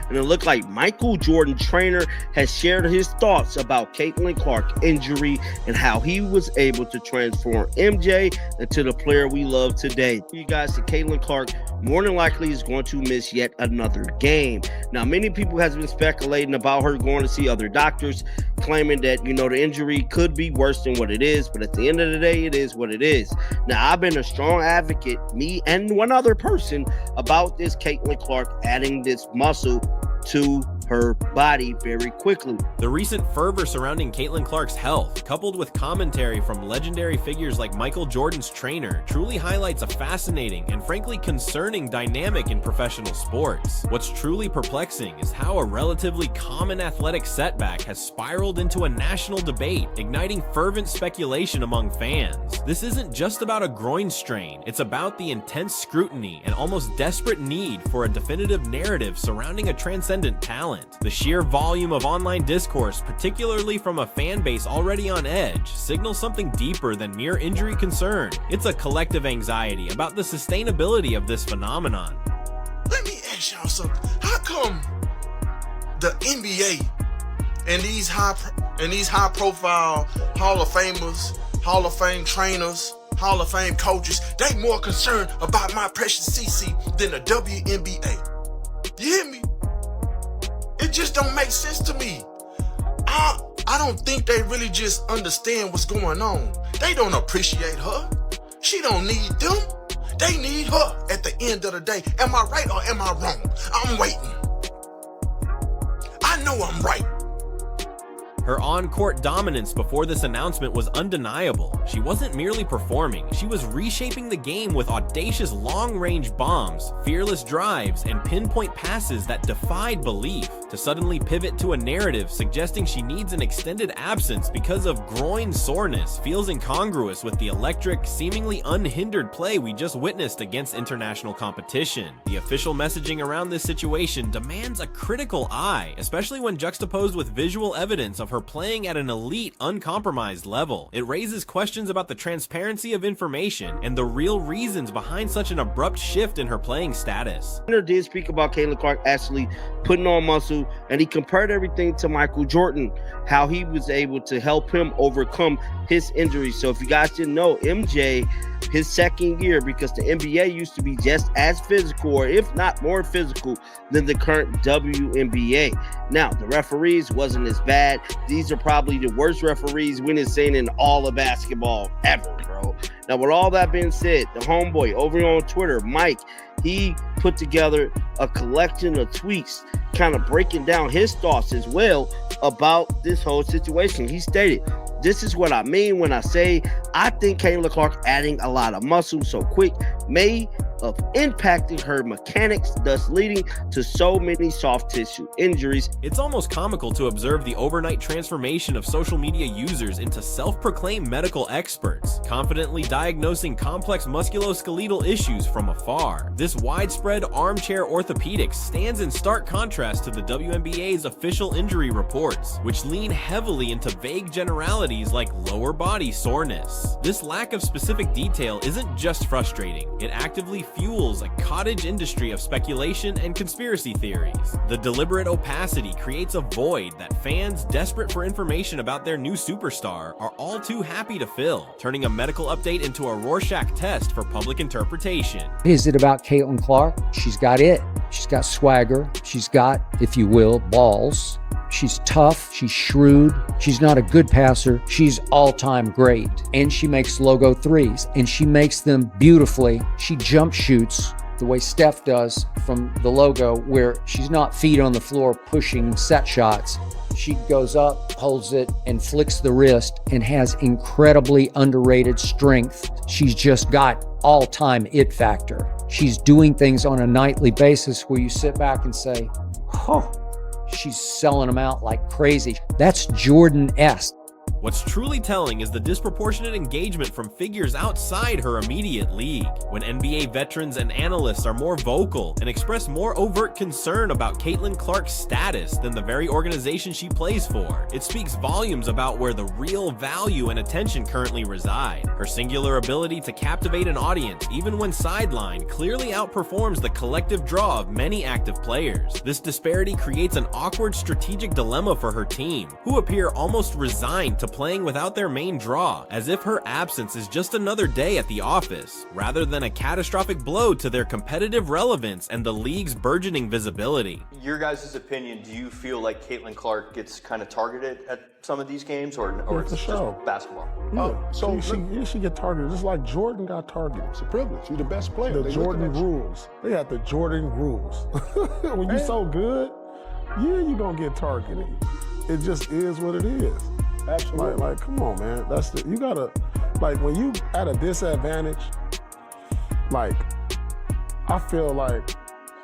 and it looked like Michael Jordan trainer has shared his thoughts about Caitlin Clark's injury and how he was able to transform MJ into the player we love today. You guys, that Caitlin Clark more than likely is going to miss yet another game. Now, many people has been speculating about her going to see other doctors, claiming that, the injury could be worse than what it is, but at the end of the day, it is what it is. Now, I've been a strong advocate, me and one other person, about this Caitlin Clark adding this muscle to her body very quickly. The recent fervor surrounding Caitlin Clark's health, coupled with commentary from legendary figures like Michael Jordan's trainer, truly highlights a fascinating and frankly concerning dynamic in professional sports. What's truly perplexing is how a relatively common athletic setback has spiraled into a national debate, igniting fervent speculation among fans. This isn't just about a groin strain, it's about the intense scrutiny and almost desperate need for a definitive narrative surrounding a transcendent talent. The sheer volume of online discourse, particularly from a fan base already on edge, signals something deeper than mere injury concern. It's a collective anxiety about the sustainability of this phenomenon. Let me ask y'all something. How come the NBA and these high profile Hall of Famers, Hall of Fame trainers, Hall of Fame coaches, they more concerned about my precious CC than the WNBA? You hear me? It just don't make sense to me. I don't think they really just understand what's going on. They don't appreciate her. She don't need them. They need her at the end of the day. Am I right or am I wrong? I'm waiting. I know I'm right. Her on-court dominance before this announcement was undeniable. She wasn't merely performing, she was reshaping the game with audacious long-range bombs, fearless drives, and pinpoint passes that defied belief. To suddenly pivot to a narrative suggesting she needs an extended absence because of groin soreness feels incongruous with the electric, seemingly unhindered play we just witnessed against international competition. The official messaging around this situation demands a critical eye, especially when juxtaposed with visual evidence of her playing at an elite, uncompromised level. It raises questions about the transparency of information and the real reasons behind such an abrupt shift in her playing status. Trainer did speak about Caitlin Clark actually putting on muscle, and he compared everything to Michael Jordan, how he was able to help him overcome his injury. So if you guys didn't know, MJ, his second year, because the NBA used to be just as physical, or if not more physical than the current WNBA. Now, the referees wasn't as bad. These are probably the worst referees we have seen in all of basketball ever, bro. Now, with all that being said, the homeboy over on Twitter, Mike, he put together a collection of tweets kind of breaking down his thoughts as well about this whole situation. He stated, "This is what I mean when I say I think Caitlin Clark adding a lot of muscle so quick may of impacting her mechanics, thus leading to so many soft tissue injuries." It's almost comical to observe the overnight transformation of social media users into self-proclaimed medical experts, confidently diagnosing complex musculoskeletal issues from afar. This widespread armchair orthopedics stands in stark contrast to the WNBA's official injury reports, which lean heavily into vague generalities like lower body soreness. This lack of specific detail isn't just frustrating, it actively fuels a cottage industry of speculation and conspiracy theories. The deliberate opacity creates a void that fans desperate for information about their new superstar are all too happy to fill, turning a medical update into a Rorschach test for public interpretation. Is it about Caitlin Clark? She's got it. She's got swagger. She's got, if you will, balls. She's tough, she's shrewd, she's not a good passer, she's all-time great. And she makes logo threes, and she makes them beautifully. She jump shoots the way Steph does from the logo, where she's not feet on the floor pushing set shots. She goes up, holds it, and flicks the wrist, and has incredibly underrated strength. She's just got all-time it factor. She's doing things on a nightly basis where you sit back and say, oh, she's selling them out like crazy. That's Jordan-esque. What's truly telling is the disproportionate engagement from figures outside her immediate league. When NBA veterans and analysts are more vocal and express more overt concern about Caitlin Clark's status than the very organization she plays for, it speaks volumes about where the real value and attention currently reside. Her singular ability to captivate an audience, even when sidelined, clearly outperforms the collective draw of many active players. This disparity creates an awkward strategic dilemma for her team, who appear almost resigned to playing without their main draw, as if her absence is just another day at the office, rather than a catastrophic blow to their competitive relevance and the league's burgeoning visibility. Your guys' opinion, do you feel like Caitlin Clark gets kind of targeted at some of these games, or it's just basketball? Yeah. So she get targeted just like Jordan got targeted. It's a privilege. You're the best player. The Jordan rules. They had the Jordan rules. When you're so good, yeah, you're gonna get targeted. It just is what it is. Absolutely. Like, come on, man. You gotta, like, when you at a disadvantage, like, I feel like,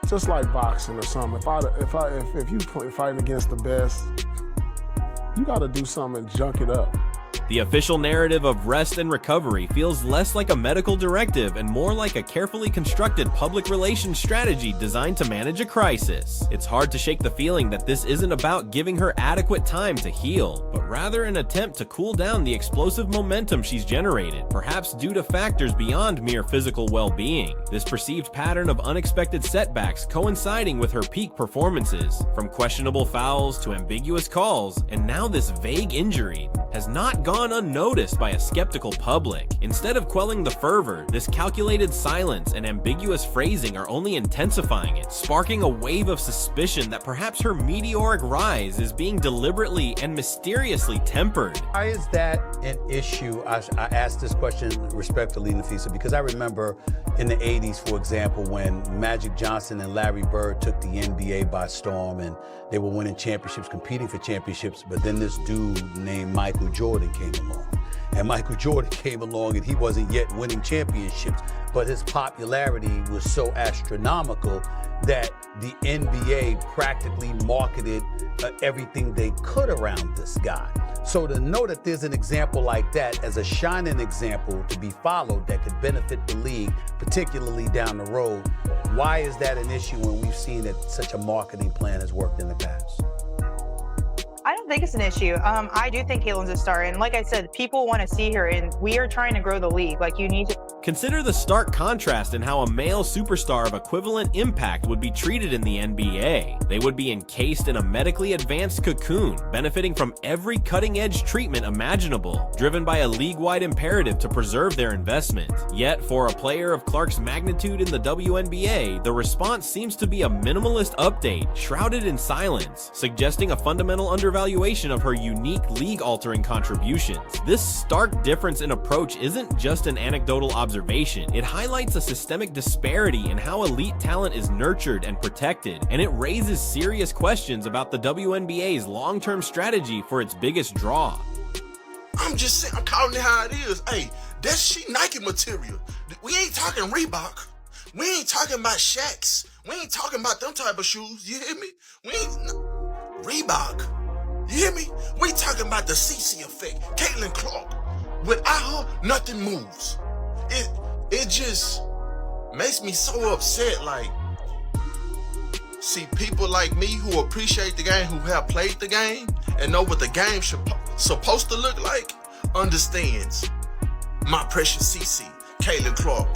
just like boxing or something. If you fighting against the best, you gotta do something and junk it up. The official narrative of rest and recovery feels less like a medical directive and more like a carefully constructed public relations strategy designed to manage a crisis. It's hard to shake the feeling that this isn't about giving her adequate time to heal, but rather an attempt to cool down the explosive momentum she's generated, perhaps due to factors beyond mere physical well-being. This perceived pattern of unexpected setbacks coinciding with her peak performances, from questionable fouls to ambiguous calls, and now this vague injury, has not gone unnoticed by a skeptical public. Instead of quelling the fervor, this calculated silence and ambiguous phrasing are only intensifying it, sparking a wave of suspicion that perhaps her meteoric rise is being deliberately and mysteriously tempered. Why is that an issue? I asked this question respectfully, Nafisa, because I remember in the 80s, for example, when Magic Johnson and Larry Bird took the NBA by storm and they were winning championships, competing for championships, but then this dude named Michael Jordan came along. And Michael Jordan came along and he wasn't yet winning championships, but his popularity was so astronomical that the NBA practically marketed everything they could around this guy. So to know that there's an example like that as a shining example to be followed that could benefit the league, particularly down the road, why is that an issue when we've seen that such a marketing plan has worked in the past? I don't think it's an issue. I do think Caitlin's a star. And like I said, people want to see her, and we are trying to grow the league. Like, you need to. Consider the stark contrast in how a male superstar of equivalent impact would be treated in the NBA. They would be encased in a medically advanced cocoon, benefiting from every cutting-edge treatment imaginable, driven by a league-wide imperative to preserve their investment. Yet, for a player of Clark's magnitude in the WNBA, the response seems to be a minimalist update, shrouded in silence, suggesting a fundamental undervaluation of her unique league-altering contributions. This stark difference in approach isn't just an anecdotal observation. It highlights a systemic disparity in how elite talent is nurtured and protected, and it raises serious questions about the WNBA's long-term strategy for its biggest draw. I'm just saying, I'm calling it how it is. Hey, that's Nike material. We ain't talking Reebok. We ain't talking about Shaqs. We ain't talking about them type of shoes. You hear me? We ain't Reebok. You hear me? We talking about the CC effect. Caitlin Clark. Without her, nothing moves. It just makes me so upset. Like, see, people like me who appreciate the game, who have played the game and know what the game supposed to look like, understands my precious CC, Caitlin Clark,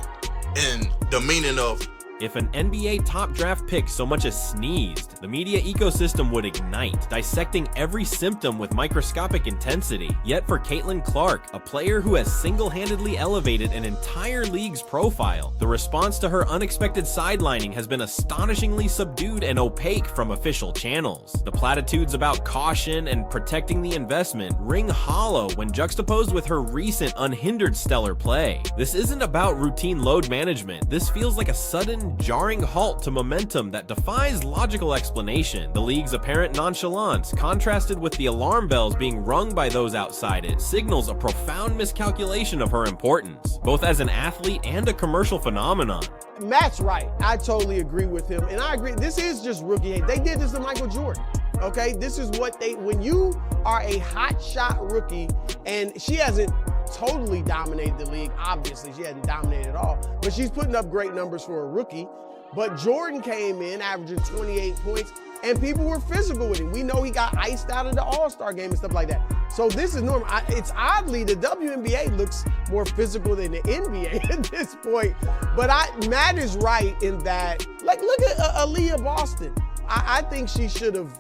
and the meaning of. If an NBA top draft pick so much as sneezed, the media ecosystem would ignite, dissecting every symptom with microscopic intensity. Yet for Caitlin Clark, a player who has single-handedly elevated an entire league's profile, the response to her unexpected sidelining has been astonishingly subdued and opaque from official channels. The platitudes about caution and protecting the investment ring hollow when juxtaposed with her recent unhindered stellar play. This isn't about routine load management. This feels like a sudden, jarring halt to momentum that defies logical explanation. The league's apparent nonchalance, contrasted with the alarm bells being rung by those outside it, signals a profound miscalculation of her importance, both as an athlete and a commercial phenomenon. Matt's right. I totally agree with him. And I agree, this is just rookie hate. They did this to Michael Jordan. okay? This is what when you are a hot shot rookie, and she hasn't totally dominated the league, obviously, she hasn't dominated at all, but she's putting up great numbers for a rookie. But Jordan came in averaging 28 points, and people were physical with him. We know he got iced out of the All-Star game and stuff like that. So this is normal. It's oddly, the WNBA looks more physical than the NBA at this point. But Matt is right in that, like, look at Aaliyah Boston. I think she should have,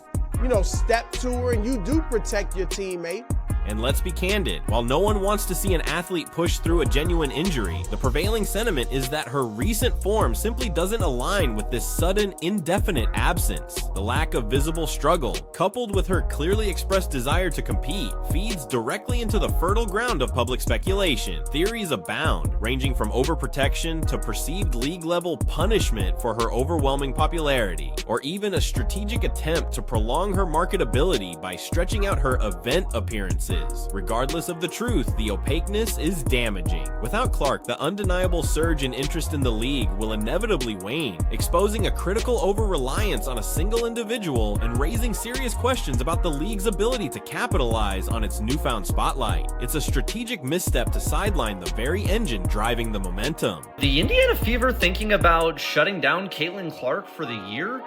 stepped to her, and you do protect your teammate. And let's be candid, while no one wants to see an athlete push through a genuine injury, the prevailing sentiment is that her recent form simply doesn't align with this sudden, indefinite absence. The lack of visible struggle, coupled with her clearly expressed desire to compete, feeds directly into the fertile ground of public speculation. Theories abound, ranging from overprotection to perceived league-level punishment for her overwhelming popularity, or even a strategic attempt to prolong her marketability by stretching out her event appearances. Regardless of the truth, the opaqueness is damaging. Without Clark, the undeniable surge in interest in the league will inevitably wane, exposing a critical over-reliance on a single individual and raising serious questions about the league's ability to capitalize on its newfound spotlight. It's a strategic misstep to sideline the very engine driving the momentum. The Indiana Fever thinking about shutting down Caitlin Clark for the year?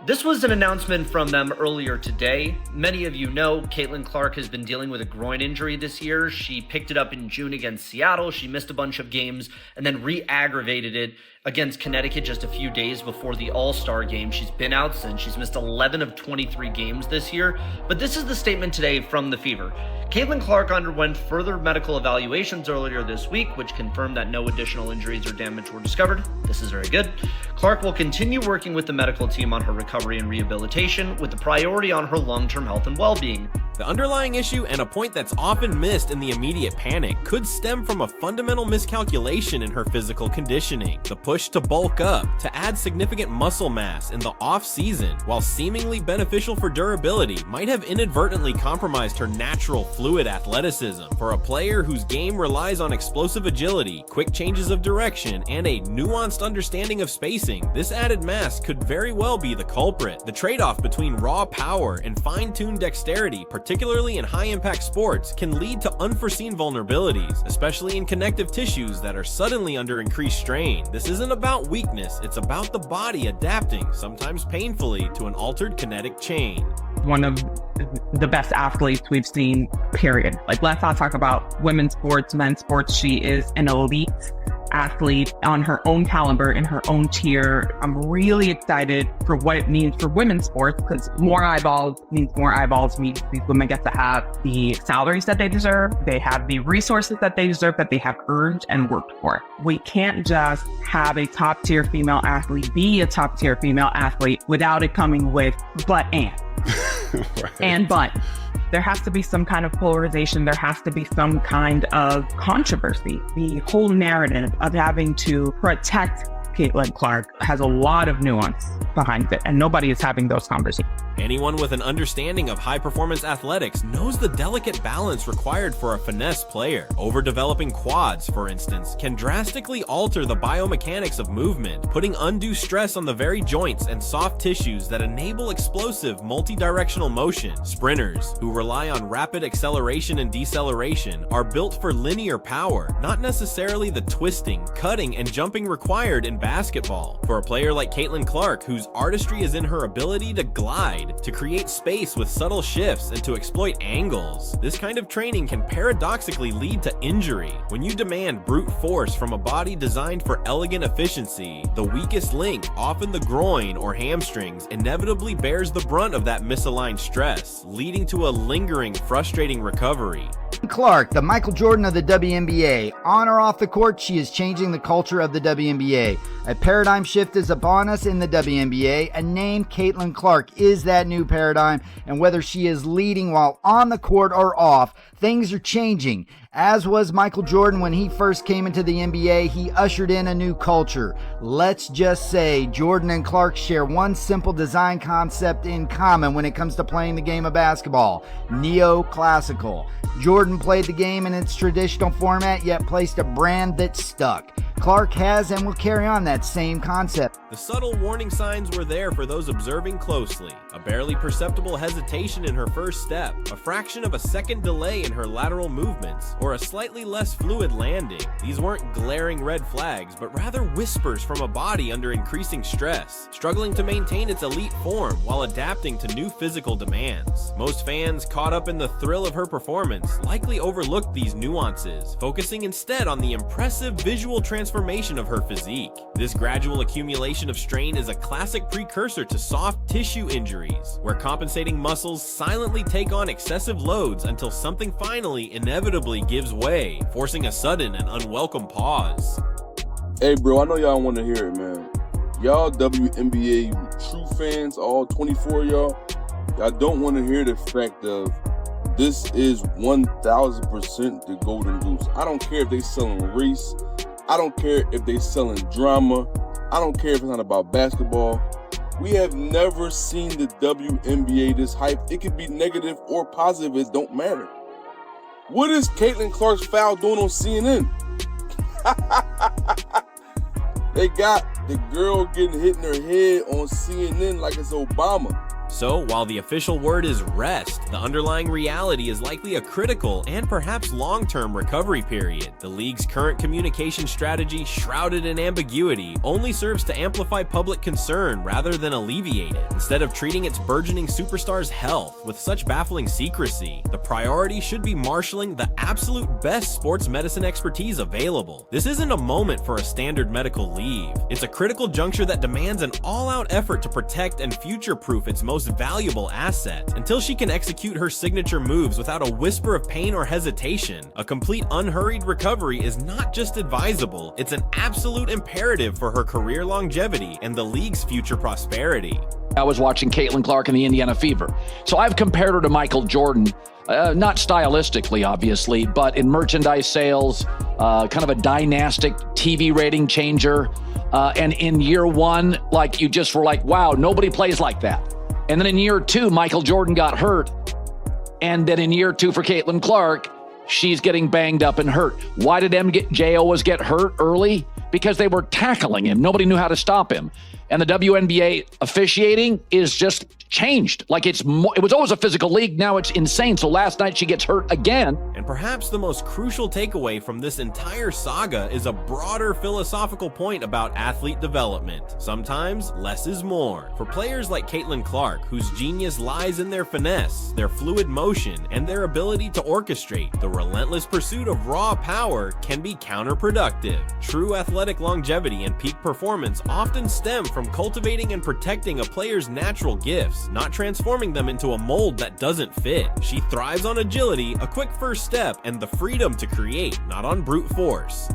This was an announcement from them earlier today. Many of you know Caitlin Clark has been dealing with a groin injury this year. She picked it up in June against Seattle. She missed a bunch of games and then re-aggravated it against Connecticut just a few days before the All-Star game. She's been out since. She's missed 11 of 23 games this year. But this is the statement today from the Fever. Caitlin Clark underwent further medical evaluations earlier this week, which confirmed that no additional injuries or damage were discovered. This is very good. Clark will continue working with the medical team on her recovery and rehabilitation, with the priority on her long-term health and well-being. The underlying issue, and a point that's often missed in the immediate panic, could stem from a fundamental miscalculation in her physical conditioning. The push to bulk up, to add significant muscle mass in the off-season, while seemingly beneficial for durability, might have inadvertently compromised her natural fluid athleticism. For a player whose game relies on explosive agility, quick changes of direction, and a nuanced understanding of spacing, this added mass could very well be the culprit. The trade-off between raw power and fine-tuned dexterity, particularly in high-impact sports, can lead to unforeseen vulnerabilities, especially in connective tissues that are suddenly under increased strain. This isn't about weakness, it's about the body adapting, sometimes painfully, to an altered kinetic chain. One of the best athletes we've seen, period. Like, let's not talk about women's sports, men's sports. She is an elite athlete on her own caliber, in her own tier. I'm really excited for what it means for women's sports, because more eyeballs means these women get to have the salaries that they deserve. They have the resources that they deserve, that they have earned and worked for. We can't just have a top tier female athlete be a top tier female athlete without it coming with but and. Right. And but. There has to be some kind of polarization. There has to be some kind of controversy. The whole narrative of having to protect Caitlin Clark has a lot of nuance behind it, and nobody is having those conversations. Anyone with an understanding of high-performance athletics knows the delicate balance required for a finesse player. Overdeveloping quads, for instance, can drastically alter the biomechanics of movement, putting undue stress on the very joints and soft tissues that enable explosive, multi-directional motion. Sprinters, who rely on rapid acceleration and deceleration, are built for linear power, not necessarily the twisting, cutting, and jumping required in basketball. For a player like Caitlin Clark, whose artistry is in her ability to glide, to create space with subtle shifts, and to exploit angles, this kind of training can paradoxically lead to injury. When you demand brute force from a body designed for elegant efficiency, the weakest link, often the groin or hamstrings, inevitably bears the brunt of that misaligned stress, leading to a lingering, frustrating recovery. Clark, the Michael Jordan of the WNBA. On or off the court, she is changing the culture of the WNBA. A paradigm shift is upon us in the WNBA, and named Caitlin Clark is that new paradigm, and whether she is leading while on the court or off, things are changing. As was Michael Jordan when he first came into the NBA, he ushered in a new culture. Let's just say Jordan and Clark share one simple design concept in common when it comes to playing the game of basketball: neoclassical. Jordan played the game in its traditional format, yet placed a brand that stuck. Clark has and will carry on that same concept. The subtle warning signs were there for those observing closely. A barely perceptible hesitation in her first step, a fraction of a second delay in her lateral movements, or a slightly less fluid landing. These weren't glaring red flags, but rather whispers from a body under increasing stress, struggling to maintain its elite form while adapting to new physical demands. Most fans caught up in the thrill of her performance likely overlooked these nuances, focusing instead on the impressive visual transformation of her physique. This gradual accumulation of strain is a classic precursor to soft tissue injuries, where compensating muscles silently take on excessive loads until something finally inevitably gives way, forcing a sudden and unwelcome pause. Hey bro, I know y'all want to hear it, man. Y'all WNBA true fans, all 24 of y'all don't want to hear the fact of this is 1000% the Golden Goose. I don't care if they selling race. I don't care if they selling drama. I don't care if it's not about basketball. We have never seen the WNBA this hype. It could be negative or positive. It don't matter. What is Caitlin Clark's foul doing on CNN? They got the girl getting hit in her head on CNN like it's Obama. So, while the official word is rest, the underlying reality is likely a critical and perhaps long-term recovery period. The league's current communication strategy, shrouded in ambiguity, only serves to amplify public concern rather than alleviate it. Instead of treating its burgeoning superstars' health with such baffling secrecy, the priority should be marshaling the absolute best sports medicine expertise available. This isn't a moment for a standard medical leave. It's a critical juncture that demands an all-out effort to protect and future-proof its most valuable asset. Until she can execute her signature moves without a whisper of pain or hesitation, a complete unhurried recovery is not just advisable, it's an absolute imperative for her career longevity and the league's future prosperity. I was watching Caitlin Clark in the Indiana Fever, so I've compared her to Michael Jordan, not stylistically obviously, but in merchandise sales, kind of a dynastic TV rating changer, and in year one, like you just were like, wow, nobody plays like that. And then in year two, Michael Jordan got hurt. And then in year two for Caitlin Clark, she's getting banged up and hurt. Why did MJ always get hurt early? Because they were tackling him. Nobody knew how to stop him. And the WNBA officiating is just changed. Like it was always a physical league. Now it's insane. So last night she gets hurt again. And perhaps the most crucial takeaway from this entire saga is a broader philosophical point about athlete development. Sometimes less is more. For players like Caitlin Clark, whose genius lies in their finesse, their fluid motion, and their ability to orchestrate, the relentless pursuit of raw power can be counterproductive. True athletic longevity and peak performance often stem from cultivating and protecting a player's natural gifts, not transforming them into a mold that doesn't fit. She thrives on agility, a quick first step, and the freedom to create, not on brute force.